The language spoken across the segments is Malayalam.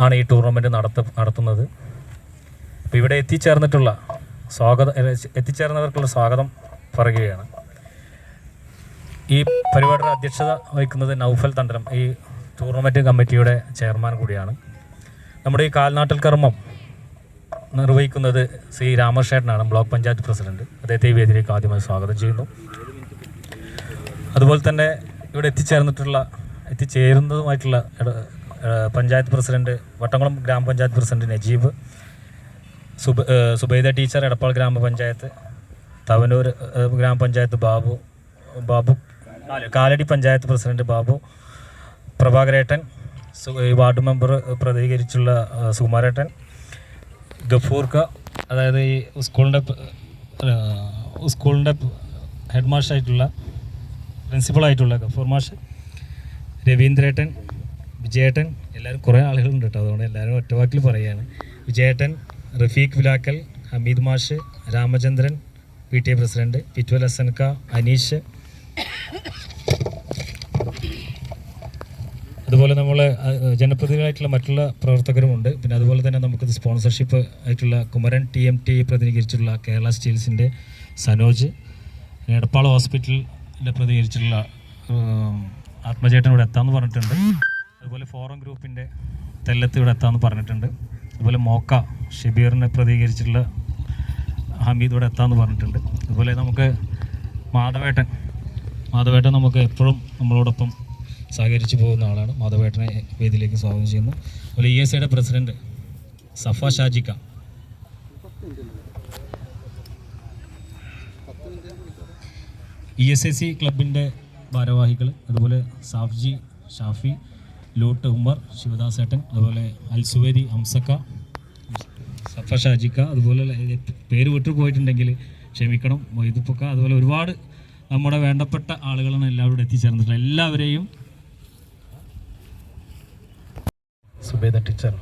ആണ് ഈ ടൂർണമെൻറ്റ് നടത്തുന്നത്. അപ്പോൾ ഇവിടെ എത്തിച്ചേർന്നവർക്കുള്ള സ്വാഗതം പറയുകയാണ്. ഈ പരിപാടിയുടെ അധ്യക്ഷത വഹിക്കുന്നത് നൗഫൽ തണ്ടരം, ഈ ടൂർണമെൻറ്റ് കമ്മിറ്റിയുടെ ചെയർമാൻ കൂടിയാണ്. നമ്മുടെ ഈ കാൽനാട്ടൽ കർമ്മം നിർവഹിക്കുന്നത് ശ്രീ രാമകൃഷ്ണനാണ്, ബ്ലോക്ക് പഞ്ചായത്ത് പ്രസിഡന്റ്. അദ്ദേഹത്തെ ഈ വേദിയിലേക്ക് ആദ്യമായി സ്വാഗതം ചെയ്യുന്നു. അതുപോലെ തന്നെ ഇവിടെ എത്തിച്ചേരുന്നതുമായിട്ടുള്ള പഞ്ചായത്ത് പ്രസിഡന്റ്, വട്ടംകുളം ഗ്രാമപഞ്ചായത്ത് പ്രസിഡന്റ് നജീബ്, സുബൈദ ടീച്ചർ എടപ്പാൾ ഗ്രാമപഞ്ചായത്ത്, തവനൂർ ഗ്രാമപഞ്ചായത്ത് ബാബു, കാലടി പഞ്ചായത്ത് പ്രസിഡന്റ് ബാബു, പ്രഭാകരേട്ടൻ, വാർഡ് മെമ്പർ പ്രതികരിച്ചുള്ള സുകുമാരേട്ടൻ, ഗഫൂർക്ക, അതായത് ഈ സ്കൂളിൻ്റെ ഹെഡ് മാഷായിട്ടുള്ള പ്രിൻസിപ്പളായിട്ടുള്ള ഗഫൂർ മാഷ്, രവീന്ദ്രേട്ടൻ, വിജയേട്ടൻ, എല്ലാവരും കുറേ ആളുകളുണ്ട് കേട്ടോ, അതുകൊണ്ട് എല്ലാവരും ഒറ്റവാക്കിൽ പറയുകയാണ്. വിജയേട്ടൻ, റഫീഖ് വിലാക്കൽ, ഹമീദ് മാഷ്, രാമചന്ദ്രൻ, PTA പ്രസിഡന്റ്, പിറ്റുവൽ ഹസൻക, അനീഷ്, അതുപോലെ നമ്മൾ ജനപ്രതിനിധികളായിട്ടുള്ള മറ്റുള്ള പ്രവർത്തകരുമുണ്ട്. പിന്നെ അതുപോലെ തന്നെ നമുക്കിത് സ്പോൺസർഷിപ്പ് ആയിട്ടുള്ള കുമരൻ TMT പ്രതിനിധീകരിച്ചുള്ള കേരള സ്റ്റീൽസിൻ്റെ സനോജ്, എടപ്പാൾ ഹോസ്പിറ്റലിൻ്റെ പ്രതിനിധീകരിച്ചുള്ള ആത്മചേട്ടൻ ഇവിടെ എത്താമെന്ന് പറഞ്ഞിട്ടുണ്ട്. അതുപോലെ ഫോറം ഗ്രൂപ്പിൻ്റെ തെല്ലത്ത് ഇവിടെ എത്താമെന്ന് പറഞ്ഞിട്ടുണ്ട്. അതുപോലെ മോക്ക ഷബീറിനെ പ്രതികരിച്ചിട്ടുള്ള ഹമീദ് ഇവിടെ എത്താമെന്ന് പറഞ്ഞിട്ടുണ്ട്. അതുപോലെ നമുക്ക് മാധവേട്ടൻ നമുക്ക് എപ്പോഴും നമ്മളോടൊപ്പം സഹകരിച്ചു പോകുന്ന ആളാണ്. മാധവേട്ടനെ വേദിയിലേക്ക് സ്വാഗതം ചെയ്യുന്നു. അതുപോലെ ESAയുടെ പ്രസിഡന്റ് സഫ ഷാജിക്ക, ESAC ക്ലബിൻ്റെ ഭാരവാഹികൾ, അതുപോലെ സാഫ്ജി, ഷാഫി, ലൂട്ട് ഉമർ, ശിവദാസേട്ടൻ, അതുപോലെ അൽസുവേദി, ഹംസക്ക, സഫ ഷാജിക്ക, അതുപോലെ പേര് വിട്ടു പോയിട്ടുണ്ടെങ്കിൽ ക്ഷമിക്കണം, മൊയ്തുപ്പൊക്ക, അതുപോലെ ഒരുപാട് നമ്മുടെ വേണ്ടപ്പെട്ട ആളുകളാണ് എല്ലാവരും എത്തിച്ചേർന്നിട്ടുള്ളത്. എല്ലാവരെയും സുബൈദ ടീച്ചർ,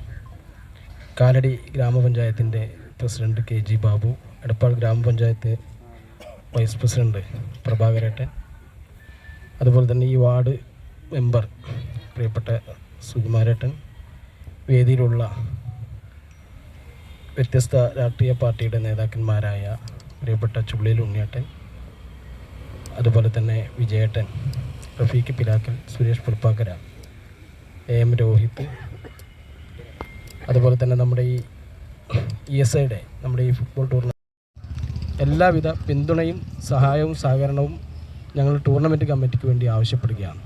കാലടി ഗ്രാമപഞ്ചായത്തിൻ്റെ പ്രസിഡന്റ് KG ബാബു, എടപ്പാൾ ഗ്രാമപഞ്ചായത്ത് വൈസ് പ്രസിഡന്റ് പ്രഭാകരേട്ടൻ, അതുപോലെ തന്നെ ഈ വാർഡ് മെമ്പർ പ്രിയപ്പെട്ട സുകുമാരേട്ടൻ, വേദിയിലുള്ള വ്യത്യസ്ത രാഷ്ട്രീയ പാർട്ടിയുടെ നേതാക്കന്മാരായ പ്രിയപ്പെട്ട ചുള്ളിയിൽ ഉണ്ണിയേട്ടൻ, അതുപോലെ തന്നെ വിജയേട്ടൻ, റഫീഖ് പിലാക്കൽ, സുരേഷ് പുൽപ്പാക്കര, AM രോഹിത്, അതുപോലെ തന്നെ നമ്മുടെ ഈ ESAയുടെ നമ്മുടെ ഈ ഫുട്ബോൾ ടൂർണമെൻറ്റ് എല്ലാവിധ പിന്തുണയും സഹായവും സഹകരണവും ഞങ്ങൾ ടൂർണമെൻറ്റ് കമ്മിറ്റിക്ക് വേണ്ടി ആവശ്യപ്പെടുകയാണ്.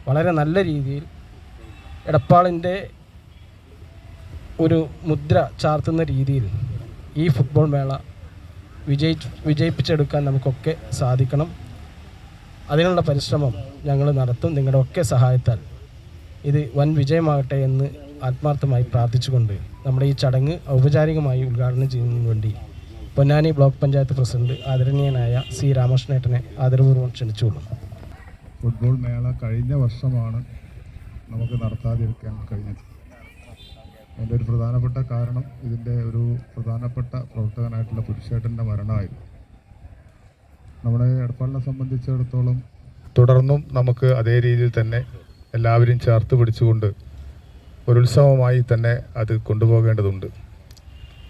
വളരെ നല്ല രീതിയിൽ എടപ്പാളിൻ്റെ ഒരു മുദ്ര ചാർത്തുന്ന രീതിയിൽ ഈ ഫുട്ബോൾ മേള വിജയിപ്പിച്ചെടുക്കാൻ നമുക്കൊക്കെ സാധിക്കണം. അതിനുള്ള പരിശ്രമം ഞങ്ങൾ നടത്തും. നിങ്ങളുടെ ഒക്കെ സഹായത്താൽ ഇത് വൻ വിജയമാകട്ടെ എന്ന് ആത്മാർത്ഥമായി പ്രാർത്ഥിച്ചുകൊണ്ട് നമ്മുടെ ഈ ചടങ്ങ് ഔപചാരികമായി ഉദ്ഘാടനം ചെയ്യുന്നതിന് വേണ്ടി പൊന്നാനി ബ്ലോക്ക് പഞ്ചായത്ത് പ്രസിഡന്റ് ആദരണീയനായ C രാമകൃഷ്ണേട്ടനെ ആദരപൂർവ്വം ക്ഷണിച്ചുകൊള്ളുന്നു. ഫുട്ബോൾ മേള കഴിഞ്ഞ വർഷമാണ് നമുക്ക് നടത്താതിരിക്കാൻ കഴിഞ്ഞത്. അതിൻ്റെ ഒരു പ്രധാനപ്പെട്ട കാരണം ഇതിൻ്റെ ഒരു പ്രധാനപ്പെട്ട പ്രവർത്തകനായിട്ടുള്ള പുരുഷേട്ടൻ്റെ മരണമായിരുന്നു. നമ്മുടെ എടപ്പാളിനെ സംബന്ധിച്ചിടത്തോളം തുടർന്നും നമുക്ക് അതേ രീതിയിൽ തന്നെ എല്ലാവരും ചേർത്ത് പിടിച്ചുകൊണ്ട് ഒരു ഉത്സവമായി തന്നെ അത് കൊണ്ടുപോകേണ്ടതുണ്ട്.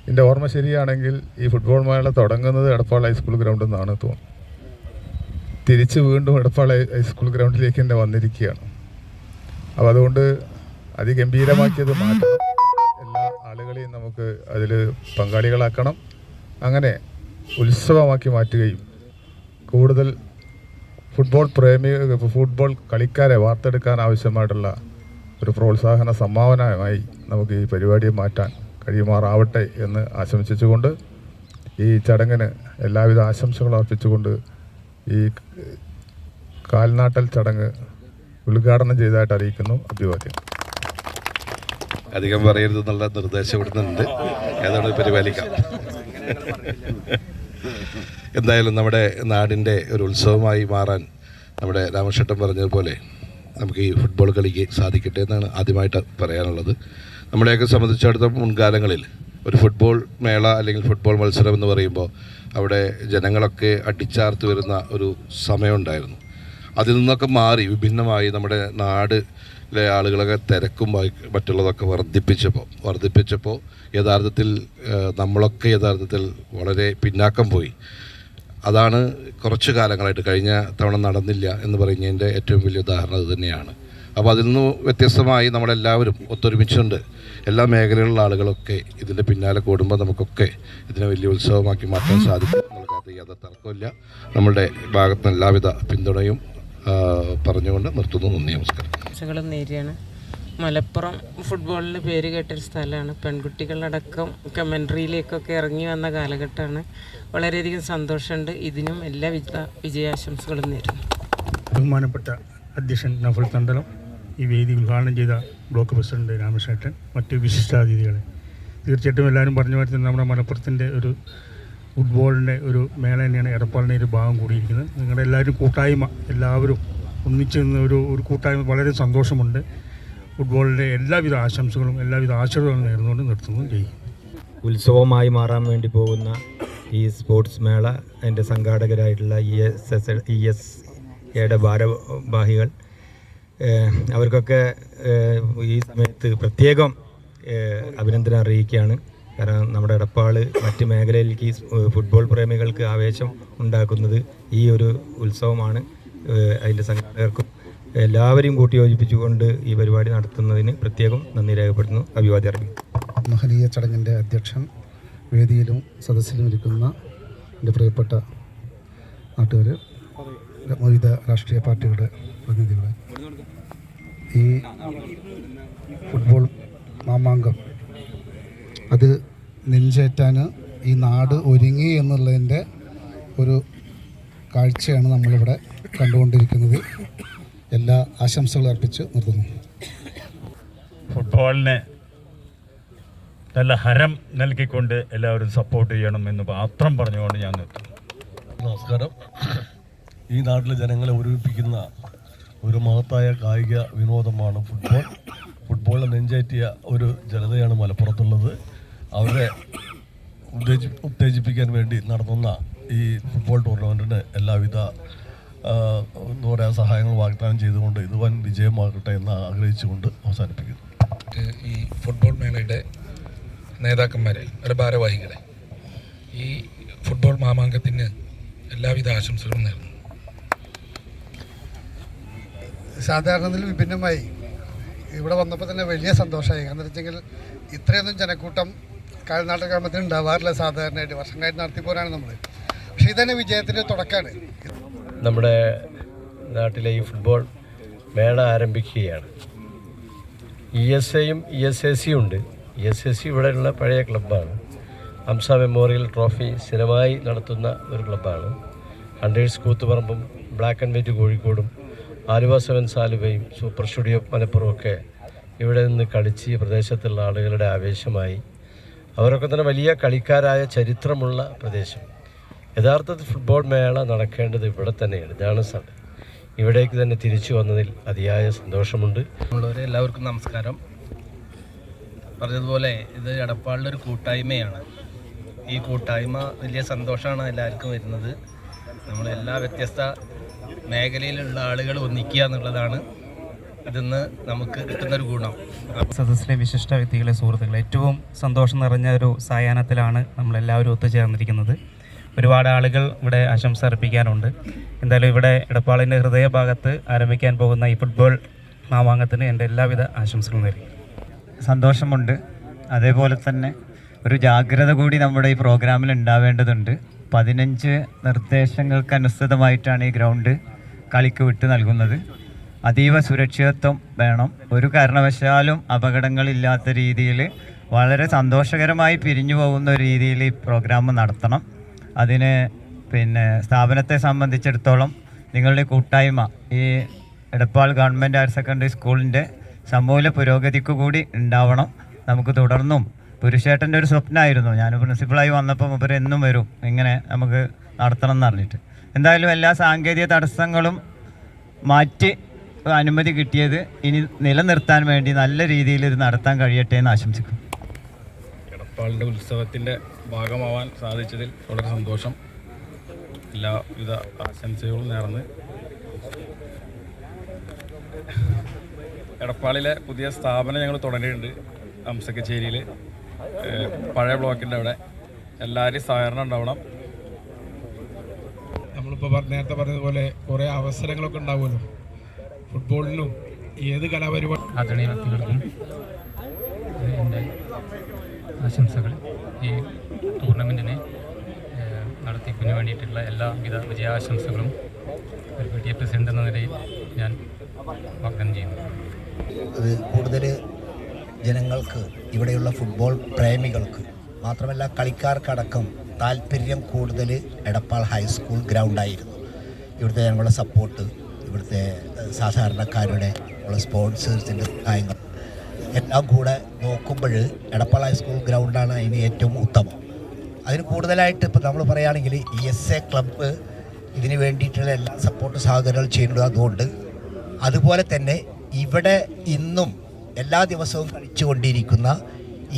എൻ്റെ ഓർമ്മ ശരിയാണെങ്കിൽ ഈ ഫുട്ബോൾ മേള തുടങ്ങുന്നത് എടപ്പാൾ ഹൈസ്കൂൾ ഗ്രൗണ്ടിൽ നിന്നാണ് തോന്നുന്നത്. തിരിച്ച് വീണ്ടും എടപ്പാൾ ഹൈസ്കൂൾ ഗ്രൗണ്ടിലേക്ക് തന്നെ വന്നിരിക്കുകയാണ്. അപ്പോൾ അതുകൊണ്ട് അതിഗംഭീരമാക്കിയത് മാറ്റണം, എല്ലാ ആളുകളെയും നമുക്ക് അതിൽ പങ്കാളികളാക്കണം, അങ്ങനെ ഉത്സവമാക്കി മാറ്റുകയും കൂടുതൽ ഫുട്ബോൾ കളിക്കാരെ വാർത്തെടുക്കാൻ ആവശ്യമായിട്ടുള്ള ഒരു പ്രോത്സാഹന സംഭാവനമായി നമുക്ക് ഈ പരിപാടിയെ മാറ്റാൻ കഴിയുമാറാവട്ടെ എന്ന് ആശംസിച്ചുകൊണ്ട് ഈ ചടങ്ങിന് എല്ലാവിധ ആശംസകളും അർപ്പിച്ചുകൊണ്ട് ഈ കാൽനാട്ടൽ ചടങ്ങ് ഉദ്ഘാടനം ചെയ്തതായിട്ട് അറിയിക്കുന്നു. അഭിവാദ്യം. അധികം പറയരുതെന്നുള്ള നിർദ്ദേശം ഇവിടുന്നുണ്ട്, ഏതാണ് പരിപാലിക്കാം. എന്തായാലും നമ്മുടെ നാടിൻ്റെ ഒരു ഉത്സവമായി മാറാൻ നമ്മുടെ രാമകൃഷ്ണൻ പറഞ്ഞതുപോലെ നമുക്ക് ഈ ഫുട്ബോൾ കളിക്ക് സാധിക്കട്ടെ എന്നാണ് ആദ്യമായിട്ട് പറയാനുള്ളത്. നമ്മളെയൊക്കെ സംബന്ധിച്ചിടത്തോളം മുൻകാലങ്ങളിൽ ഒരു ഫുട്ബോൾ മേള അല്ലെങ്കിൽ ഫുട്ബോൾ മത്സരം എന്ന് പറയുമ്പോൾ അവിടെ ജനങ്ങളൊക്കെ അടിച്ചാർത്ത് വരുന്ന ഒരു സമയമുണ്ടായിരുന്നു. അതിൽ നിന്നൊക്കെ മാറി വിഭിന്നമായി നമ്മുടെ നാട് ആളുകളൊക്കെ തിരക്കും മറ്റുള്ളതൊക്കെ വർദ്ധിപ്പിച്ചപ്പോൾ യഥാർത്ഥത്തിൽ നമ്മളൊക്കെ യഥാർത്ഥത്തിൽ വളരെ പിന്നാക്കം പോയി. അതാണ് കുറച്ച് കാലങ്ങളായിട്ട് കഴിഞ്ഞ തവണ നടന്നില്ല എന്ന് പറയുന്നതിൻ്റെ ഏറ്റവും വലിയ ഉദാഹരണം അത് തന്നെയാണ്. അപ്പോൾ അതിൽ നിന്ന് വ്യത്യസ്തമായി നമ്മളെല്ലാവരും ഒത്തൊരുമിച്ചുണ്ട്. എല്ലാ മേഖലകളിലുള്ള ആളുകളൊക്കെ ഇതിൻ്റെ പിന്നാലെ കൂടുമ്പോൾ നമുക്കൊക്കെ ഇതിനെ വലിയ ഉത്സവമാക്കി മാറ്റാൻ സാധിക്കും എന്നുള്ള കാര്യത്തിൽ യാതൊരു തർക്കമില്ല. നമ്മളുടെ ഭാഗത്ത് നിന്ന് എല്ലാവിധ പിന്തുണയും പറഞ്ഞുകൊണ്ട് നിർത്തുന്നു. നന്ദി, നമസ്കാരം. നേരിയാണ് മലപ്പുറം ഫുട്ബോളിൽ പേര് കേട്ടൊരു സ്ഥലമാണ്. പെൺകുട്ടികളടക്കം കമൻട്രിയിലേക്കൊക്കെ ഇറങ്ങി വന്ന കാലഘട്ടമാണ്. വളരെയധികം സന്തോഷമുണ്ട്. ഇതിനും എല്ലാ വിജയാശംസകളും നേരുന്നു. ബഹുമാനപ്പെട്ട അധ്യക്ഷൻ നഫൽ തണ്ടലം, ഈ വേദി ഉദ്ഘാടനം ചെയ്ത ബ്ലോക്ക് പ്രസിഡന്റ് രാമശേട്ടൻ, മറ്റ് വിശിഷ്ടാതിഥികളെ, തീർച്ചയായിട്ടും എല്ലാവരും പറഞ്ഞ പോലെ തന്നെ നമ്മുടെ മലപ്പുറത്തിൻ്റെ ഒരു ഫുട്ബോളിൻ്റെ ഒരു മേള തന്നെയാണ് എടപ്പാളിൻ്റെ ഒരു ഭാഗം കൂടിയിരിക്കുന്നത്. നിങ്ങളുടെ എല്ലാവരും കൂട്ടായ്മ, എല്ലാവരും ഒന്നിച്ച് നിന്ന് ഒരു കൂട്ടായ്മ, വളരെ സന്തോഷമുണ്ട്. ഫുട്ബോളിൻ്റെ എല്ലാവിധ ആശംസകളും എല്ലാവിധ ആശീർവാദങ്ങളും നേർന്നുകൊണ്ട് നിർത്തുന്നു. ചെയ്യും ഉത്സവമായി മാറാൻ വേണ്ടി പോകുന്ന ഈ സ്പോർട്സ് മേള അതിൻ്റെ സംഘാടകരായിട്ടുള്ള ESAയുടെ ഭാരവാഹികൾ, അവർക്കൊക്കെ ഈ സമയത്ത് പ്രത്യേകം അഭിനന്ദനം അറിയിക്കുകയാണ്. കാരണം നമ്മുടെ എടപ്പാൾ മറ്റ് മേഖലയിലേക്ക് ഫുട്ബോൾ പ്രേമികൾക്ക് ആവേശം ഉണ്ടാക്കുന്നത് ഈ ഒരു ഉത്സവമാണ്. അതിൻ്റെ സംഘാടകർക്കും എല്ലാവരെയും കൂട്ടിയോജിപ്പിച്ചുകൊണ്ട് ഈ പരിപാടി നടത്തുന്നതിന് പ്രത്യേകം നന്ദി രേഖപ്പെടുത്തുന്നു. അഭിവാദ്യം അറിയിക്കുന്നു. മഹനീയ ചടങ്ങിൻ്റെ അധ്യക്ഷൻ, വേദിയിലും സദസ്സിലും ഇരിക്കുന്ന എൻ്റെ പ്രിയപ്പെട്ട നാട്ടുകാർ, വിവിധ രാഷ്ട്രീയ പാർട്ടികളുടെ പ്രതിനിധികൾ, ഈ ഫുട്ബോൾ മാമാങ്കം അത് നെഞ്ചേറ്റാൻ ഈ നാട് ഒരുങ്ങി എന്നുള്ളതിൻ്റെ ഒരു കാഴ്ചയാണ് നമ്മളിവിടെ കണ്ടുകൊണ്ടിരിക്കുന്നത്. എല്ലാ ആശംസകളും അർപ്പിച്ച് നിർത്തുന്നു. ഫുട്ബോളിനെ നല്ല ഹരം നൽകിക്കൊണ്ട് എല്ലാവരും സപ്പോർട്ട് ചെയ്യണമെന്ന് മാത്രം പറഞ്ഞുകൊണ്ട് ഞാൻ നിർത്തുന്നു. നമസ്കാരം. ഈ നാട്ടിലെ ജനങ്ങളെ ഒരുമിപ്പിക്കുന്ന ഒരു മഹത്തായ കായിക വിനോദമാണ് ഫുട്ബോൾ. ഫുട്ബോളിനെ നെഞ്ചേറ്റിയ ഒരു ജനതയാണ് മലപ്പുറത്തുള്ളത്. അവരെ ഉത്തേജിപ്പിക്കാൻ വേണ്ടി നടത്തുന്ന ഈ ഫുട്ബോൾ ടൂർണമെൻറ്റിന് എല്ലാവിധ എന്താ പറയുക സഹായങ്ങൾ വാഗ്ദാനം ചെയ്തുകൊണ്ട് ഇത് വൻ വിജയമാകട്ടെ എന്ന് ആഗ്രഹിച്ചുകൊണ്ട് അവസാനിപ്പിക്കുന്നു. ഈ ഫുട്ബോൾ മേളയുടെ നേതാക്കന്മാരെ, ഭാരവാഹികളെ, ഈ ഫുട്ബോൾ മാമാങ്കത്തിന് എല്ലാവിധ ആശംസകളും നേരുന്നു. സാധാരണത്തിൽ വിഭിന്നമായി ഇവിടെ വന്നപ്പോൾ തന്നെ വലിയ സന്തോഷമായി. കാരണം വെച്ചെങ്കിൽ ഇത്രയൊന്നും ജനക്കൂട്ടം കാൽനാട്ട ഗ്രാമത്തിൽ ഉണ്ടാവാറില്ല. സാധാരണയായിട്ട് വർഷങ്ങളായിട്ട് നടത്തിപ്പോരാണ് നമ്മൾ. പക്ഷേ ഇതന്നെ വിജയത്തിൻ്റെ തുടക്കമാണ്. നമ്മുടെ നാട്ടിലെ ഈ ഫുട്ബോൾ മേള ആരംഭിക്കുകയാണ്. ESAയും ESACയും ഉണ്ട്. ESAC ഇവിടെയുള്ള പഴയ ക്ലബ്ബാണ്. ഹംസ മെമ്മോറിയൽ ട്രോഫി സ്ഥിരമായി നടത്തുന്ന ഒരു ക്ലബ്ബാണ്. ഹണ്ടേഴ്സ് കൂത്തുപറമ്പും ബ്ലാക്ക് ആൻഡ് വൈറ്റ് കോഴിക്കോടും ആലുവ സെവൻസ് ആലുവയും സൂപ്പർ സ്റ്റുഡിയോ മലപ്പുറം ഒക്കെ ഇവിടെ നിന്ന് കളിച്ച് ഈ പ്രദേശത്തുള്ള ആളുകളുടെ ആവേശമായി. അവരൊക്കെ തന്നെ വലിയ കളിക്കാരായ ചരിത്രമുള്ള പ്രദേശം. യഥാർത്ഥത്തിൽ ഫുട്ബോൾ മേള നടക്കേണ്ടത് ഇവിടെ തന്നെയാണ്. ഇതാണ് സ്ഥലം. ഇവിടേക്ക് തന്നെ തിരിച്ചു വന്നതിൽ അതിയായ സന്തോഷമുണ്ട്. എല്ലാവർക്കും നമസ്കാരം. പറഞ്ഞതുപോലെ ഇത് എടപ്പാളിൻ്റെ ഒരു കൂട്ടായ്മയാണ്. ഈ കൂട്ടായ്മ വലിയ സന്തോഷമാണ് എല്ലാവർക്കും വരുന്നത്. നമ്മളെല്ലാ വ്യത്യസ്ത മേഖലയിലുള്ള ആളുകൾ ഒന്നിക്കുക എന്നുള്ളതാണ് ഇതിന്ന് നമുക്ക് കിട്ടുന്നൊരു ഗുണം. സദസ്സിലെ വിശിഷ്ട വ്യക്തികളെ, സുഹൃത്തുക്കളെ, ഏറ്റവും സന്തോഷം നിറഞ്ഞ ഒരു സായാഹ്നത്തിലാണ് നമ്മളെല്ലാവരും ഒത്തുചേർന്നിരിക്കുന്നത്. ഒരുപാട് ആളുകൾ ഇവിടെ ആശംസ അർപ്പിക്കാനുണ്ട്. എന്തായാലും ഇവിടെ എടപ്പാളിൻ്റെ ഹൃദയഭാഗത്ത് ആരംഭിക്കാൻ പോകുന്ന ഈ ഫുട്ബോൾ മാമാങ്കത്തിന് എൻ്റെ എല്ലാവിധ ആശംസകളും നേരുന്നു. സന്തോഷമുണ്ട്. അതേപോലെ തന്നെ ഒരു ജാഗ്രത കൂടി നമ്മുടെ ഈ പ്രോഗ്രാമിൽ ഉണ്ടാവേണ്ടതുണ്ട്. 15 നിർദ്ദേശങ്ങൾക്കനുസൃതമായിട്ടാണ് ഈ ഗ്രൗണ്ട് കളിക്ക് വിട്ട് നൽകുന്നത്. അതീവ സുരക്ഷിതത്വം വേണം. ഒരു കാരണവശാലും അപകടങ്ങളില്ലാത്ത രീതിയിൽ വളരെ സന്തോഷകരമായി പിരിഞ്ഞു പോകുന്ന ഒരു രീതിയിൽ ഈ പ്രോഗ്രാം നടത്തണം. അതിന് സ്ഥാപനത്തെ സംബന്ധിച്ചിടത്തോളം നിങ്ങളുടെ കൂട്ടായ്മ ഈ എടപ്പാൾ ഗവൺമെൻറ് ഹയർ സെക്കൻഡറി സ്കൂളിൻ്റെ സമൂല പുരോഗതിക്ക് കൂടി ഉണ്ടാവണം. നമുക്ക് തുടർന്നും പുരുഷേട്ടൻ്റെ ഒരു സ്വപ്നമായിരുന്നു. ഞാൻ പ്രിൻസിപ്പളായി വന്നപ്പോൾ ഇവർ എന്നും വരും ഇങ്ങനെ നമുക്ക് നടത്തണം എന്ന് പറഞ്ഞിട്ട്. എന്തായാലും എല്ലാ സാങ്കേതിക തടസ്സങ്ങളും മാറ്റി അനുമതി കിട്ടിയത് ഇനി നിലനിർത്താൻ വേണ്ടി നല്ല രീതിയിൽ ഇത് നടത്താൻ കഴിയട്ടെ എന്ന് ആശംസിക്കുന്നു. എടപ്പാളിൻ്റെ ഉത്സവത്തിൻ്റെ ഭാഗമാവാൻ സാധിച്ചതിൽ വളരെ സന്തോഷം. എല്ലാവിധ ആശംസകളും നേർന്ന് എടപ്പാളിലെ പുതിയ സ്ഥാപനം ഞങ്ങൾ തുടങ്ങിയിട്ടുണ്ട്. അംസക്കച്ചേരിയിൽ പഴയ ബ്ലോക്കിൻ്റെ അവിടെ എല്ലാവരും സഹകരണം ഉണ്ടാവണം. നമ്മളിപ്പോൾ നേരത്തെ പറഞ്ഞതുപോലെ കുറേ അവസരങ്ങളൊക്കെ ഉണ്ടാവുമല്ലോ ഫുട്ബോളിനും ഏത് കലാപരിപാടി. ആദരണീയ വ്യക്തികൾക്കും എൻ്റെ ആശംസകൾ. ഈ ടൂർണമെൻറ്റിന് നടത്തിപ്പിന് വേണ്ടിയിട്ടുള്ള എല്ലാവിധ വിജയാശംസകളും ഒരു PTA പ്രസിഡന്റ് എന്ന നിലയിൽ ഞാൻ വാഗ്ദാനം ചെയ്യുന്നു. അത് കൂടുതൽ ജനങ്ങൾക്ക്, ഇവിടെയുള്ള ഫുട്ബോൾ പ്രേമികൾക്ക് മാത്രമല്ല കളിക്കാർക്കടക്കം താല്പര്യം കൂടുതൽ എടപ്പാൾ ഹൈസ്കൂൾ ഗ്രൗണ്ടായിരുന്നു. ഇവിടുത്തെ ഞങ്ങളുടെ സപ്പോർട്ട്, ഇവിടുത്തെ സാധാരണക്കാരുടെ ഉള്ള സ്പോൺസേഴ്സിൻ്റെ സഹായങ്ങൾ എല്ലാം കൂടെ നോക്കുമ്പോൾ എടപ്പാൾ ഹൈസ്കൂൾ ഗ്രൗണ്ടാണ് അതിന് ഏറ്റവും ഉത്തമം. അതിന് കൂടുതലായിട്ട് ഇപ്പോൾ നമ്മൾ പറയുകയാണെങ്കിൽ ESA ക്ലബ്ബ് ഇതിന് വേണ്ടിയിട്ടുള്ള എല്ലാ സപ്പോർട്ട് സഹകരണങ്ങൾ ചെയ്യുന്നത്. അതുകൊണ്ട് അതുപോലെ തന്നെ ഇവിടെ ഇന്നും എല്ലാ ദിവസവും കളിച്ചുകൊണ്ടിരിക്കുന്ന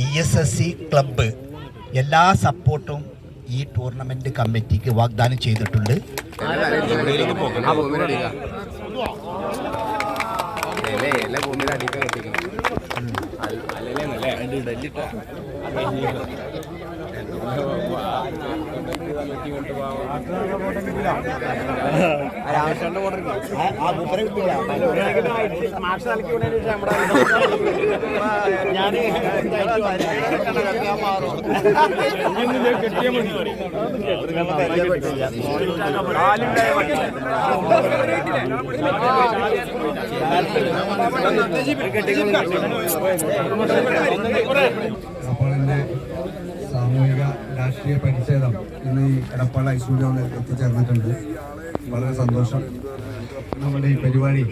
ESSC ക്ലബ്ബ് എല്ലാ സപ്പോർട്ടും ഈ ടൂർണമെൻറ്റ് കമ്മിറ്റിക്ക് വാഗ്ദാനം ചെയ്തിട്ടുണ്ട്. എടപ്പാളിൻ്റെ സാമൂഹിക രാഷ്ട്രീയ പരിച്ഛേദം ഇന്ന് ഈ എടപ്പാൾ ഹൈസ്കൂൾ ഗ്രൗണ്ടിൽ എത്തിച്ചേർന്നിട്ടുണ്ട്. വളരെ സന്തോഷം. നമ്മുടെ ഈ പരിപാടി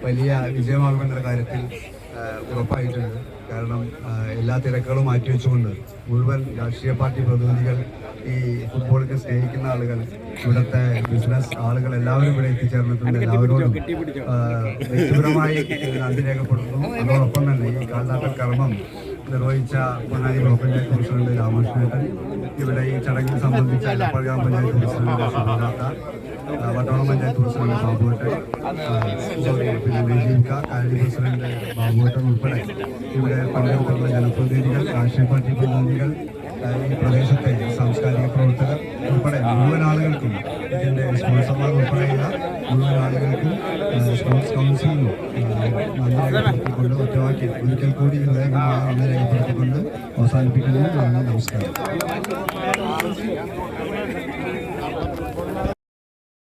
വലിയ വിജയമാകുമെന്ന കാര്യത്തിൽ ഉറപ്പായിട്ടുണ്ട്. കാരണം എല്ലാ തിരക്കുകളും മാറ്റിവെച്ചുകൊണ്ട് മുഴുവൻ രാഷ്ട്രീയ പാർട്ടി പ്രതിനിധികൾ, ഈ ഫുട്ബോളിനെ സ്നേഹിക്കുന്ന ആളുകൾ, ഇവിടുത്തെ ബിസിനസ് ആളുകൾ എല്ലാവരും ഇവിടെ എത്തിച്ചേർന്നിട്ടുണ്ട്. എല്ലാവരോടും വ്യക്തിപരമായി നന്ദി രേഖപ്പെടുത്തുന്നു. അതോടൊപ്പം തന്നെ ഈ കാൽനാട്ട കർമ്മം നിർവഹിച്ച പൊന്നാനി ബ്ലോക്ക് പഞ്ചായത്ത് പ്രസിഡന്റ് രാമകൃഷ്ണേട്ടൻ, ഇവിടെ ഈ ചടങ്ങിൽ സംബന്ധിച്ച എടപ്പാൾ ഗ്രാമപഞ്ചായത്ത് പ്രസിഡന്റ് സുജാത, വട്ടോളം പഞ്ചായത്ത് പ്രസിഡന്റ് ബാബുവേട്ടൻ, പിന്നെ നജീബ് കാലി പ്രസിഡന്റ് ബാബുവേട്ടൻ ഉൾപ്പെടെ ഇവിടെ പങ്കെടുത്തുള്ള ജനപ്രതിനിധികൾ, രാഷ്ട്രീയ പാർട്ടി പ്രതിനിധികൾ, ഈ പ്രദേശത്തെ സാംസ്കാരിക പ്രവർത്തകർ ഉൾപ്പെടെ മുഴുവൻ ആളുകൾക്കും, ഇതിൻ്റെ സ്പോൺസർമാർ ഉൾപ്പെടെയുള്ള മുഴുവൻ ആളുകൾക്കും സ്പോർട്സ് കൗൺസിലിനും നന്ദി രേഖപ്പെടുത്തിക്കൊണ്ട് ഒറ്റവാക്കി ഒരിക്കൽ കൂടി ഹൃദയംഗമായ നന്ദി രേഖപ്പെടുത്തിക്കൊണ്ട് അവസാനിപ്പിക്കുന്നു. നന്ദി, നമസ്കാരം.